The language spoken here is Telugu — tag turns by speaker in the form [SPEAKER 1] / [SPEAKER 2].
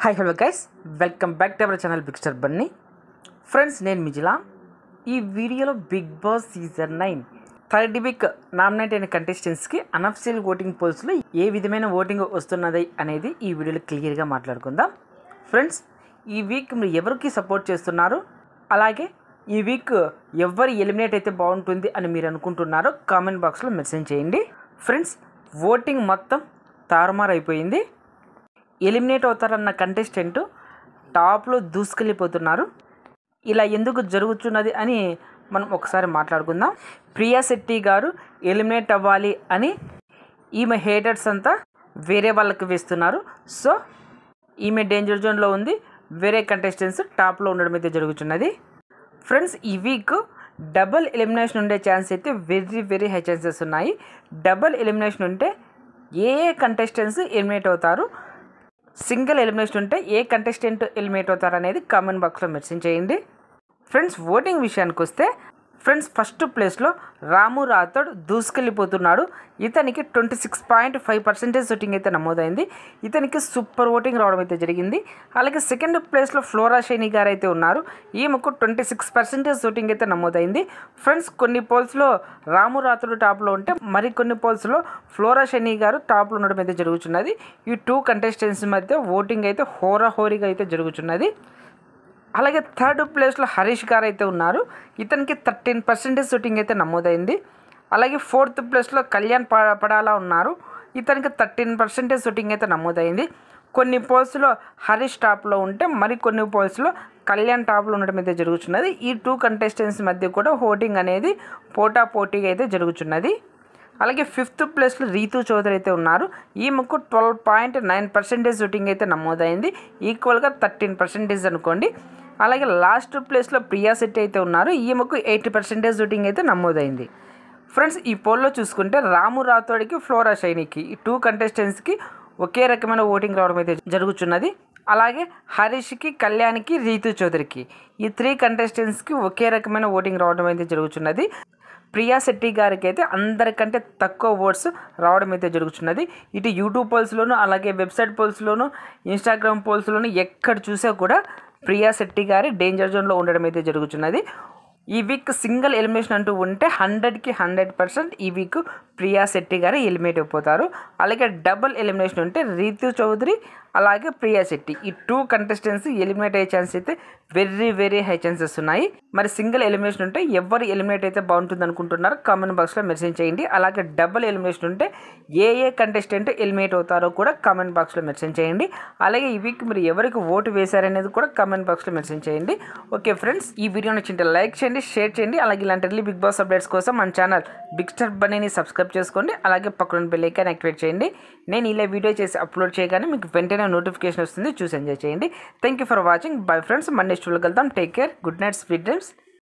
[SPEAKER 1] Hi hello guys, welcome back to our channel big star Bunny. Friends, నేను మిజిలా. ఈ వీడియోలో big boss season 9 third week nominate అయిన కంటెస్టెంట్స్కి అనఫిషియల్ ఓటింగ్ పోల్స్లో ఏ విధమైన ఓటింగ్ వస్తున్నది అనేది ఈ వీడియోలో క్లియర్గా మాట్లాడుకుందాం. ఫ్రెండ్స్, ఈ వీక్ మీరు ఎవరికి సపోర్ట్ చేస్తున్నారు, అలాగే ఈ వీక్ ఎవరు ఎలిమినేట్ అయితే బాగుంటుంది అని మీరు అనుకుంటున్నారో కామెంట్ బాక్స్లో మెన్షన్ చేయండి. ఫ్రెండ్స్, ఓటింగ్ మొత్తం తారుమారు అయిపోయింది. ఎలిమినేట్ అవుతారన్న కంటెస్టెంట్ టాప్లో దూసుకెళ్ళిపోతున్నారు. ఇలా ఎందుకు జరుగుతున్నది అని మనం ఒకసారి మాట్లాడుకుందాం. ప్రియా శెట్టి గారు ఎలిమినేట్ అవ్వాలి అని ఈమె హేటర్స్ అంతా వేరే వాళ్ళకి వేస్తున్నారు. సో ఈమె డేంజర్ జోన్లో ఉంది, వేరే కంటెస్టెంట్స్ టాప్లో ఉండడం అయితే జరుగుతున్నది. ఫ్రెండ్స్, ఈ వీక్ డబుల్ ఎలిమినేషన్ ఉండే ఛాన్స్ అయితే వెరీ హై ఛాన్సెస్ ఉన్నాయి. డబుల్ ఎలిమినేషన్ ఉంటే ఏ కంటెస్టెంట్స్ ఎలిమినేట్ అవుతారు, సింగిల్ ఎలిమినేషన్ ఉంటే ఏ కంటెస్టెంట్ ఎలిమినేట్ అవుతారు అనేది కామెంట్ బాక్స్లో మెన్షన్ చేయండి. ఫ్రెండ్స్, ఓటింగ్ విషయానికి వస్తే ఫ్రెండ్స్, ఫస్ట్ ప్లేస్లో రాము రాథోడ్ దూసుకెళ్ళిపోతున్నాడు. ఇతనికి 26.5% ఓటింగ్ అయితే నమోదైంది. ఇతనికి సూపర్ ఓటింగ్ రావడం అయితే జరిగింది. అలాగే సెకండ్ ప్లేస్లో ఫ్లోరా షైనీ గారు అయితే ఉన్నారు. ఈమెకు 26% ఓటింగ్ అయితే నమోదైంది. ఫ్రెండ్స్, కొన్ని పోల్స్లో రాము రాథోడ్ టాప్లో ఉంటే మరికొన్ని పోల్స్లో ఫ్లోరా షైనీ గారు టాప్లో ఉండడం అయితే జరుగుతున్నది. ఈ టూ కంటెస్టెంట్స్ మధ్య ఓటింగ్ అయితే హోరాహోరీగా అయితే జరుగుతున్నది. అలాగే థర్డ్ ప్లేస్లో హరీష్ గారు అయితే ఉన్నారు. ఇతనికి 13% ఓటింగ్ అయితే నమోదైంది. అలాగే ఫోర్త్ ప్లేస్లో కళ్యాణ్ పడాలా ఉన్నారు. ఇతనికి 13% ఓటింగ్ అయితే నమోదైంది. కొన్ని పోల్స్లో హరీష్ టాప్లో ఉంటే మరికొన్ని పోల్స్లో కళ్యాణ్ టాప్లో ఉండడం అయితే జరుగుతున్నది. ఈ టూ కంటెస్టెంట్స్ మధ్య కూడా ఓటింగ్ అనేది పోటాపోటీగా అయితే జరుగుతున్నది. అలాగే ఫిఫ్త్ ప్లేస్లో రీతు చౌదరి అయితే ఉన్నారు. ఈమెకు 12.9% ఓటింగ్ అయితే నమోదైంది, ఈక్వల్గా 13% అనుకోండి. అలాగే లాస్ట్ ప్లేస్లో ప్రియా శెట్టి అయితే ఉన్నారు. ఈమెకు 80% ఓటింగ్ అయితే నమోదైంది. ఫ్రెండ్స్, ఈ పోల్లో చూసుకుంటే రాము రాథోడ్కి ఫ్లోరా షైనీకి ఈ టూ కంటెస్టెంట్స్కి ఒకే రకమైన ఓటింగ్ రావడం అయితే జరుగుతున్నది. అలాగే హరీష్కి, కళ్యాణ్కి, రీతు చౌదరికి ఈ త్రీ కంటెస్టెంట్స్కి ఒకే రకమైన ఓటింగ్ రావడం అయితే జరుగుతున్నది. ప్రియా శెట్టి గారికి అయితే అందరికంటే తక్కువ ఓట్స్ రావడం అయితే జరుగుతున్నది. ఇటు యూట్యూబ్ పోల్స్లోను, అలాగే వెబ్సైట్ పోల్స్లోను, ఇన్స్టాగ్రామ్ పోల్స్లోను ఎక్కడ చూసా కూడా ప్రియా శెట్టి గారి డేంజర్ జోన్లో ఉండడం అయితే జరుగుతున్నది. ఈ వీక్ సింగిల్ ఎలిమినేషన్ అంటూ ఉంటే 100కి 100% ఈ వీక్ ప్రియా శెట్టి గారు ఎలిమినేట్ అయిపోతారు. అలాగే డబుల్ ఎలిమినేషన్ ఉంటే రీతు చౌదరి అలాగే ప్రియా శెట్టి ఈ టూ కంటెస్టెంట్స్ ఎలిమినేట్ అయ్యే ఛాన్స్ అయితే వెరీ హై ఛాన్సెస్ ఉన్నాయి. మరి సింగిల్ ఎలిమినేషన్ ఉంటే ఎవరు ఎలిమినేట్ అయితే బాగుంటుంది అనుకుంటున్నారో కామెంట్ బాక్స్లో మెన్షన్ చేయండి. అలాగే డబుల్ ఎలిమినేషన్ ఉంటే ఏ కంటెస్టెంట్ ఎలిమినేట్ అవుతారో కూడా కామెంట్ బాక్స్లో మెన్షన్ చేయండి. అలాగే ఈ వీక్ మీరు ఎవరికి ఓటు వేశారనేది కూడా కామెంట్ బాక్స్లో మెన్షన్ చేయండి. ఓకే ఫ్రెండ్స్, ఈ వీడియో నచ్చింటే లైక్ చేయండి, షేర్ చేయండి. అలాగే ఇలాంటి ఎర్లీ బిగ్ బాస్ అప్డేట్స్ కోసం మన ఛానల్ బిగ్ స్టార్ బన్నీని సబ్స్క్రైబ్ చేసుకోండి. అలాగే పక్కన బెల్ ఐకాన్ యాక్టివేట్ చేయండి. నేను ఇలా వీడియో చేసి అప్లోడ్ చేయగానే మీకు వెంటనే నోటిఫికేషన్ వస్తుంది, చూసి ఎంజాయ్ చేయండి. Thank you for watching. Bye friends, మన నెక్స్ట్ వీడియోకి వెళ్దాం. Take care, good night, sweet dreams.